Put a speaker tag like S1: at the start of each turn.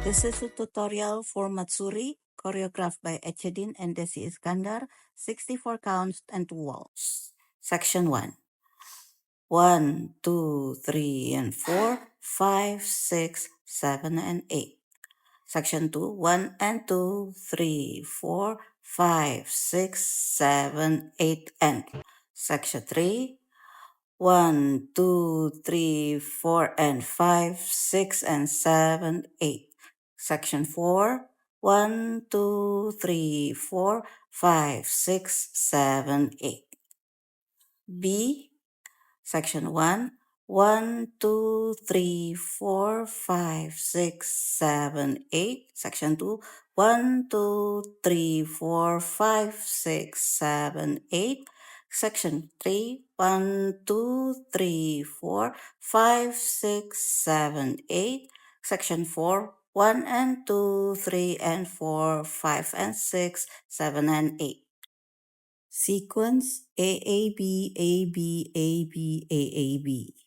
S1: This is a tutorial for Matsuri, choreographed by ECEddin and Dessy Iskandar, 64 counts and 2 waltz. Section 1. 1, 2, 3, and 4, 5, 6, 7, and 8. Section 2, 1 and 2, 3, 4, 5, 6, 7, 8, and. Section 3, 1, 2, 3, 4, and 5, 6, and 7, 8. Section 4, 1, 2, 3, 4, 5, 6, 7, 8. B, Section 1, 1, 2, 3, 4, 5, 6, 7, 8. Section 2, 1, 2, 3, 4, 5, 6, 7, 8. Section 3, 1, 2, 3, 4, 5, 6, 7, 8. Section 4, 1 and 2, 3 and 4, 5 and 6, 7 and 8. Sequence AAB, AB, AB, AAB.